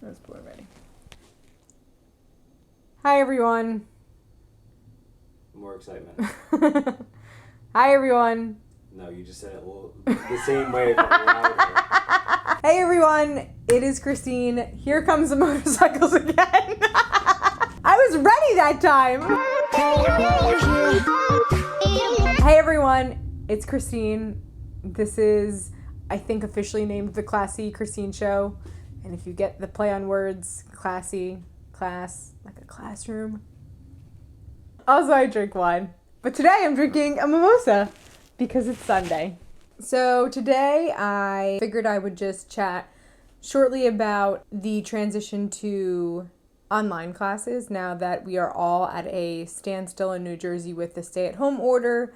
Let's put it ready. Hi, everyone. More excitement. Hi, everyone. No, you just said it the same way, but louder. Hey, everyone. It is Christine. Here comes the motorcycles again. I was ready that time. Hey, everyone. It's Christine. This is, I think, officially named the Classy Christine Show. And if you get the play on words, classy, class, like a classroom. Also, I drink wine. But today I'm drinking a mimosa because it's Sunday. So today I figured I would just chat shortly about the transition to online classes now that we are all at a standstill in New Jersey with the stay-at-home order.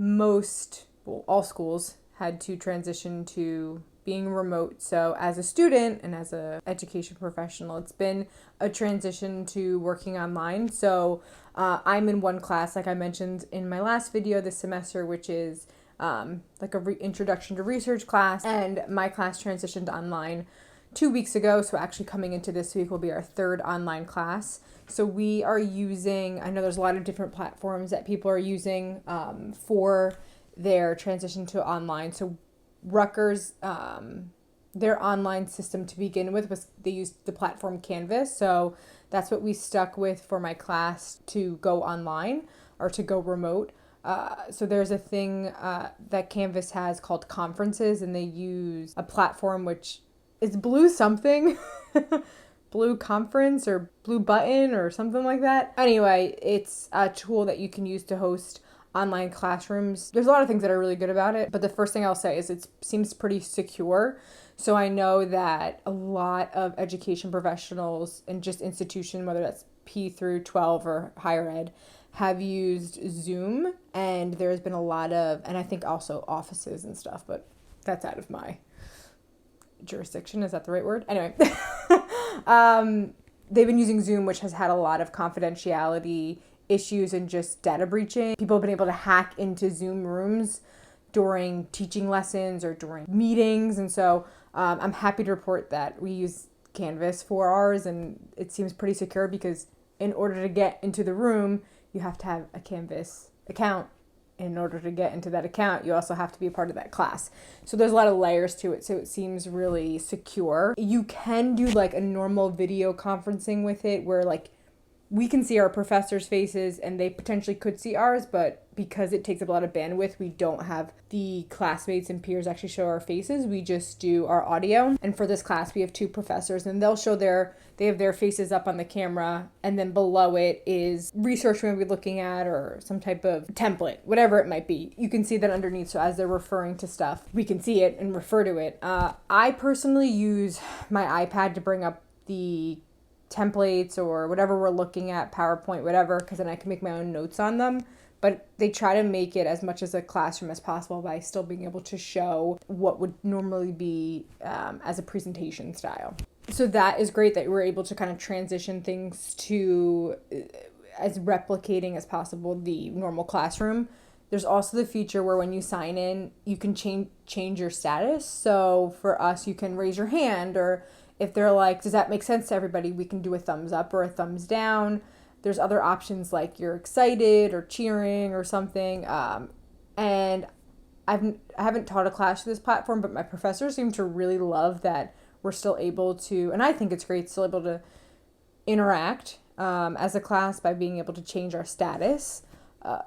All schools had to transition to being remote. So as a student and as a education professional, it's been a transition to working online. So I'm in one class, like I mentioned in my last video this semester, which is like a introduction to research class. And my class transitioned online 2 weeks ago. So actually coming into this week will be our third online class. So we are using, I know there's a lot of different platforms that people are using for their transition to online. So Rutgers, their online system to begin with was they used the platform Canvas. So that's what we stuck with for my class to go online or to go remote. So there's a thing that Canvas has called conferences, and they use a platform which is Blue something, Blue Conference or Blue Button or something like that. Anyway, it's a tool that you can use to host online classrooms. There's a lot of things that are really good about it, but the first thing I'll say is it seems pretty secure. So I know that a lot of education professionals and just institution, whether that's P through 12 or higher ed, have used Zoom, and there's been a lot of, and I think also offices and stuff, but that's out of my jurisdiction. Is that the right word? Anyway, they've been using Zoom, which has had a lot of confidentiality issues and just data breaching. People have been able to hack into Zoom rooms during teaching lessons or during meetings. And so I'm happy to report that we use Canvas for ours, and it seems pretty secure because in order to get into the room, you have to have a Canvas account. In order to get into that account, you also have to be a part of that class. So there's a lot of layers to it, so it seems really secure. You can do like a normal video conferencing with it where like we can see our professors' faces and they potentially could see ours, but because it takes up a lot of bandwidth, we don't have the classmates and peers actually show our faces. We just do our audio. And for this class, we have two professors, and they'll show they have their faces up on the camera, and then below it is research we're going to be looking at or some type of template, whatever it might be. You can see that underneath, so as they're referring to stuff, we can see it and refer to it. I personally use my iPad to bring up the templates or whatever we're looking at, PowerPoint, whatever, because then I can make my own notes on them. But they try to make it as much as a classroom as possible by still being able to show what would normally be as a presentation style. So that is great that we're able to kind of transition things to as replicating as possible the normal classroom. There's also the feature where when you sign in, you can change your status. So for us, you can raise your hand, or if they're like, does that make sense to everybody? We can do a thumbs up or a thumbs down. There's other options like you're excited or cheering or something. And I haven't taught a class to this platform, but my professors seem to really love that we're still able to, and I think it's great, still able to interact as a class by being able to change our status.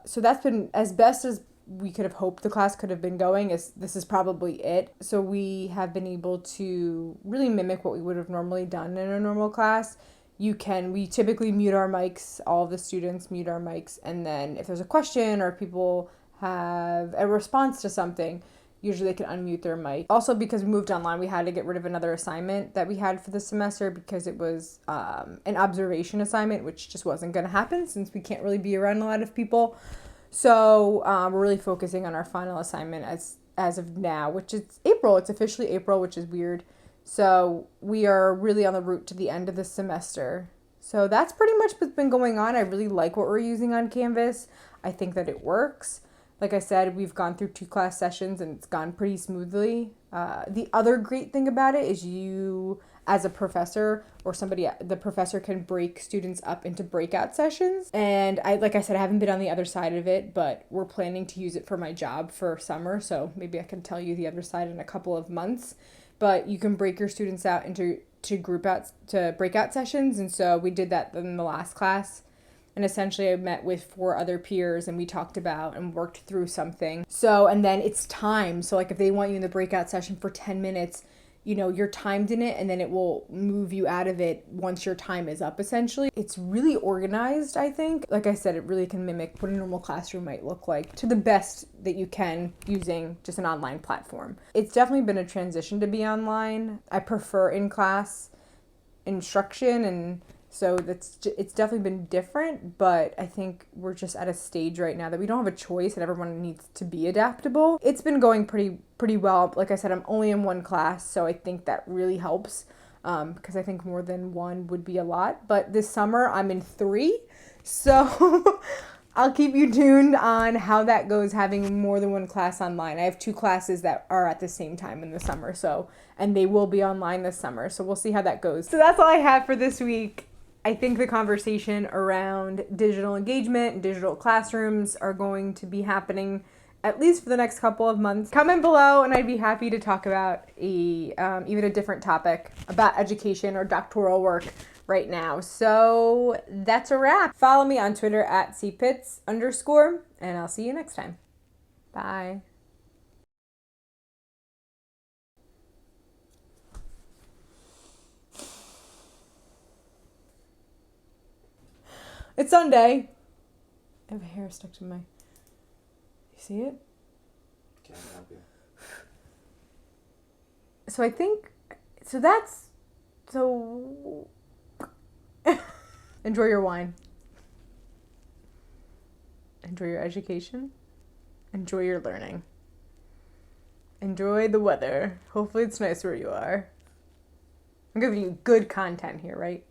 So that's been as best as we could have hoped the class could have been going. This is probably it. So we have been able to really mimic what we would have normally done in a normal class. We typically mute our mics, all of the students mute our mics, and then if there's a question or if people have a response to something, usually they can unmute their mic. Also, because we moved online, we had to get rid of another assignment that we had for the semester because it was an observation assignment, which just wasn't going to happen since we can't really be around a lot of people. So we're really focusing on our final assignment as of now, which is April. It's officially April, which is weird. So we are really on the route to the end of the semester. So that's pretty much what's been going on. I really like what we're using on Canvas. I think that it works. Like I said, we've gone through 2 class sessions and it's gone pretty smoothly. The other great thing about it is you as a professor or somebody, the professor can break students up into breakout sessions. And like I said, I haven't been on the other side of it, but we're planning to use it for my job for summer. So maybe I can tell you the other side in a couple of months. But you can break your students out into breakout sessions. And so we did that in the last class. And essentially I met with 4 other peers and we talked about and worked through something. So, and then it's time. So like if they want you in the breakout session for 10 minutes, you know, you're timed in it and then it will move you out of it once your time is up essentially. It's really organized, I think. Like I said, it really can mimic what a normal classroom might look like to the best that you can using just an online platform. It's definitely been a transition to be online. I prefer in-class instruction, and so it's definitely been different, but I think we're just at a stage right now that we don't have a choice and everyone needs to be adaptable. It's been going pretty well. Like I said, I'm only in 1 class, so I think that really helps because I think more than 1 would be a lot. But this summer I'm in 3, so I'll keep you tuned on how that goes, having more than 1 class online. I have 2 classes that are at the same time in the summer, and they will be online this summer, so we'll see how that goes. So that's all I have for this week. I think the conversation around digital engagement and digital classrooms are going to be happening at least for the next couple of months. Comment below and I'd be happy to talk about even a different topic about education or doctoral work right now. So that's a wrap. Follow me on Twitter at @cpitts_, and I'll see you next time. Bye. It's Sunday. I have a hair stuck to my... You see it? Can't help you. So I think... So enjoy your wine. Enjoy your education. Enjoy your learning. Enjoy the weather. Hopefully it's nice where you are. I'm giving you good content here, right?